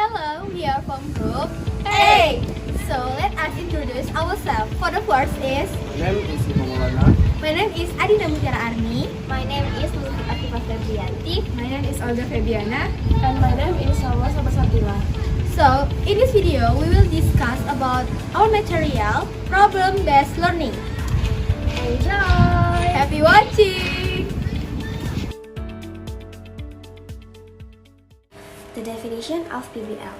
Hello, we are from group A. So let us introduce ourselves. For the first is My name is Imamulana. my name is Adina Mutiara Arni. My name is Lutfi Afifa Febrianti. My name is Olga Febiana. And my name is Salwa Sabasatila. So in this video, we will discuss about our material problem-based learning. Enjoy! Happy watching! The definition of PBL.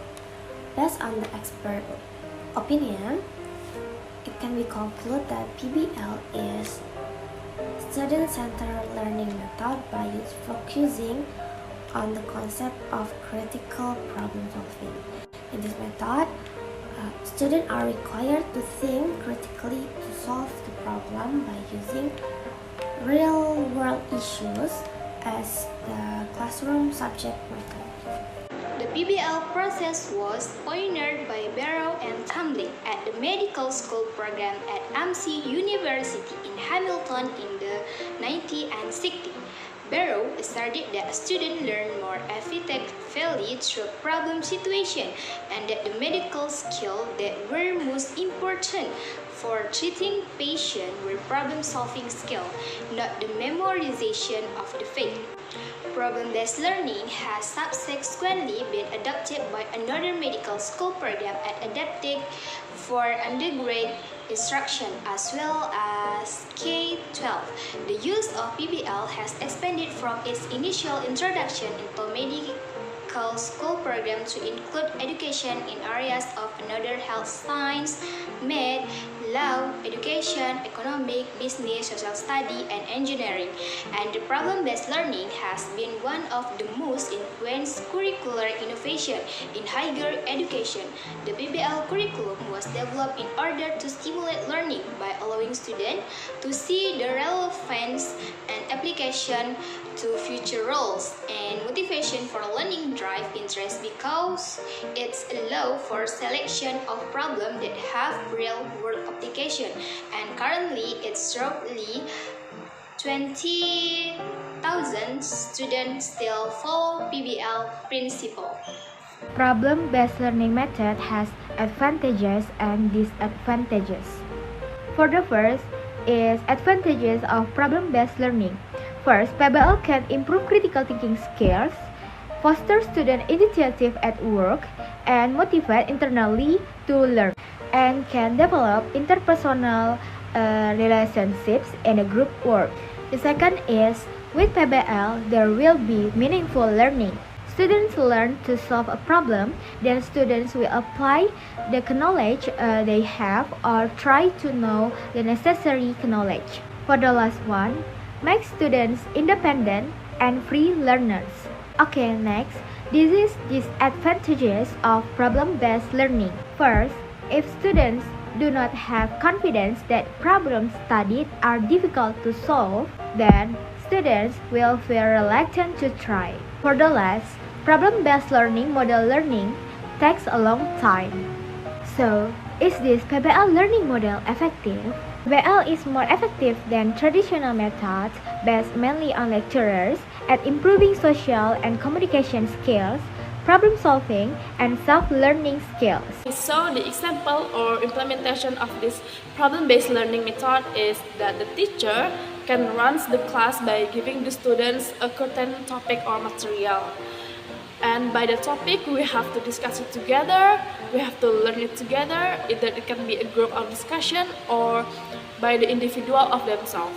Based on the expert opinion, it can be concluded that PBL is student-centered learning method by focusing on the concept of critical problem solving. In this method, students are required to think critically to solve the problem by using real-world issues as the classroom subject matter. The PBL process was pioneered by Barrow and Tumbling at the medical school program at MC University in Hamilton in the 1960s and 60s. Barrow asserted that students learn more effectively through problem situation and that the medical skills that were most important for treating patients were problem-solving skills, not the memorization of the fact. Problem-based learning has subsequently been adopted by another medical school program and adapted for undergrad instruction as well as K-12. The use of PBL has expanded from its initial introduction into medical school program to include education in areas of another health science, math, law, education, economic, business, social study, and engineering. And the problem-based learning has been one of the most influential curricular innovation in higher education. The PBL curriculum was developed in order to stimulate learning by allowing students to see the relevance and application to future roles, and motivation for learning drive interest because it's allow for selection of problems that have real-world application, and currently it's roughly 20,000 students still follow PBL principle. Problem-based learning method has advantages and disadvantages. For the first is advantages of problem-based learning. First, PBL can improve critical thinking skills, foster student initiative at work, and motivate internally to learn, and can develop interpersonal relationships in a group work. The second is, with PBL, there will be meaningful learning. Students learn to solve a problem, then students will apply the knowledge they have or try to know the necessary knowledge. For the last one, make students independent and free learners. Okay, next, this is disadvantages of problem-based learning. First, if students do not have confidence that problems studied are difficult to solve, then students will feel reluctant to try. For the last, problem-based learning model learning takes a long time. So, is this PBL learning model effective? PBL is more effective than traditional methods based mainly on lecturers at improving social and communication skills, problem solving, and self-learning skills. So the example or implementation of this problem-based learning method is that the teacher can run the class by giving the students a certain topic or material. And by the topic, we have to discuss it together, we have to learn it together, either it can be a group of discussion or by the individual of themselves.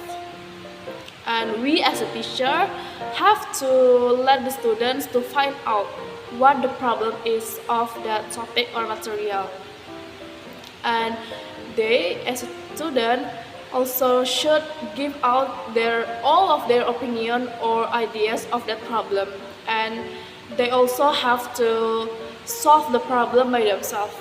And we as a teacher have to let the students to find out what the problem is of that topic or material. And they as a student also should give out all of their opinion or ideas of that problem, and they also have to solve the problem by themselves.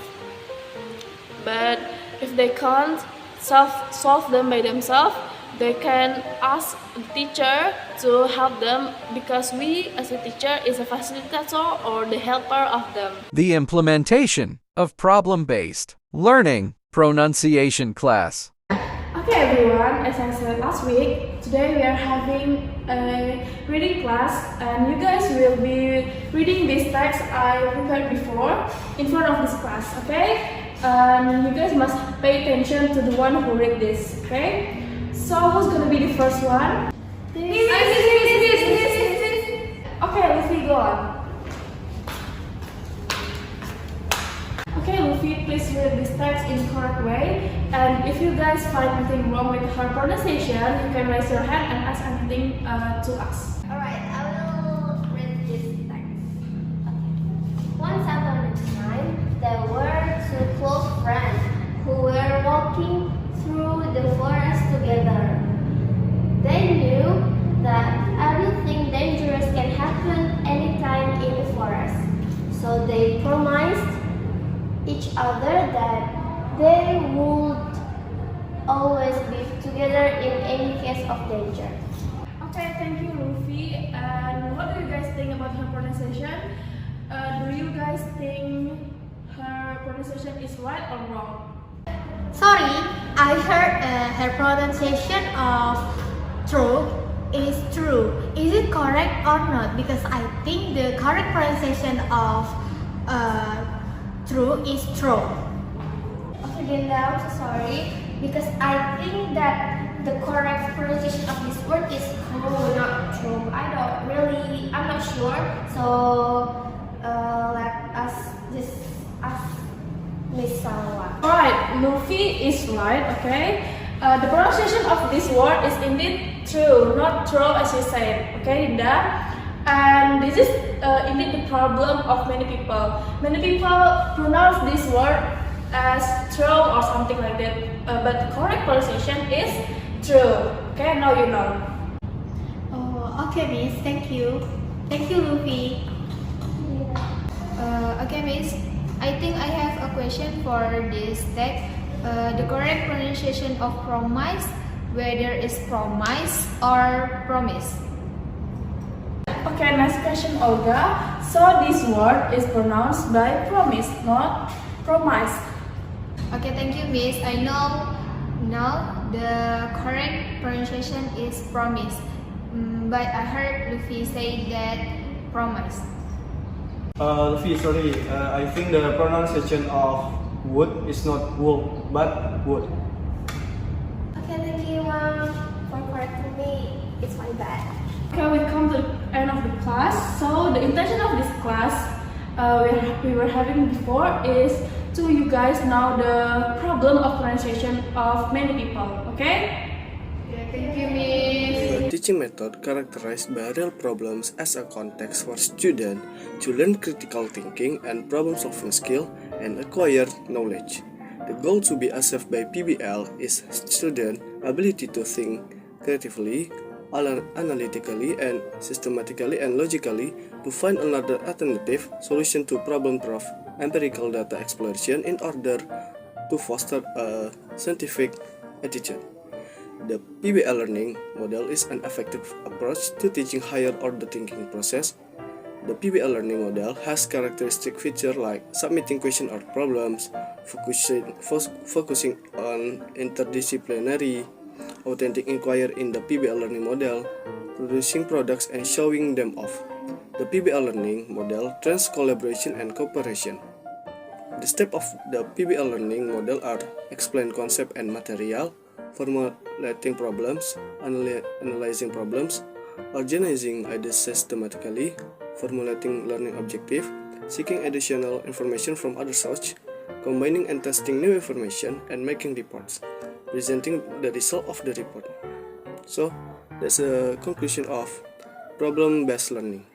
But if they can't solve them by themselves, they can ask the teacher to help them, because we as a teacher is a facilitator or the helper of them. The implementation of problem-based learning pronunciation class. Okay everyone, as I said last week, today we are having a reading class and you guys will be reading these texts I prepared before in front of this class, okay? And you guys must pay attention to the one who read this, okay? So who's gonna be the first one? This. Okay, Luffy, go on. Okay, Luffy, please read this text in the correct way. And if you guys find anything wrong with her pronunciation, you can raise your hand and ask anything to us. Alright, I will read this text. Okay. Once upon a time, there were two close friends who were walking through the forest together. They knew that everything dangerous can happen anytime in the forest. So they promised each other that they would always be together in any case of danger. Okay, thank you, Luffy. And what do you guys think about her pronunciation? Do you guys think her pronunciation is right or wrong? Sorry, I heard her pronunciation of true is true. Is it correct or not? Because I think the correct pronunciation of true is true. Okay, Linda, I'm so sorry because I think that the correct pronunciation of this word is true, not true. I'm not sure. So let us just ask Miss Salwa. Alright, Luffy is right, okay? The pronunciation of this word is indeed true, not true as you said, okay, Linda? And this is indeed the problem of many people. Many people pronounce this word as true or something like that, but the correct pronunciation is true. Okay, now you know. Oh, okay, Miss. Thank you. Thank you, Luffy. Okay, Miss. I think I have a question for this text. The correct pronunciation of promise, whether it's promise or promise. Okay, next question, Olga. So this word is pronounced by promise, not promise. Okay, thank you, Miss. I know now the correct pronunciation is promise, but I heard Luffy say that promise. Luffy, sorry. I think the pronunciation of wood is not wool, but wood. Okay, thank you, Mom, for correcting me. It's my bad. Okay, we come to the end of the class. So the intention of this class we were having before is to you guys know the problem of pronunciation of many people. Okay? Yeah, thank you, Miss. A teaching method characterized by real problems as a context for students to learn critical thinking and problem-solving skill and acquire knowledge. The goal to be achieved by PBL is student ability to think creatively, analytically, and systematically and logically to find another alternative solution to problem through empirical data exploration in order to foster a scientific attitude. The PBL learning model is an effective approach to teaching higher order thinking process. The PBL learning model has characteristic features like submitting question or problems, focusing on interdisciplinary, authentic inquiry in the PBL learning model, producing products and showing them off. The PBL learning model trains collaboration and cooperation. The steps of the PBL learning model are explain concept and material, formulating problems, analyzing problems, organizing ideas systematically, formulating learning objective, seeking additional information from other sources, combining and testing new information, and making reports, presenting the result of the report. So, that's a conclusion of problem-based learning.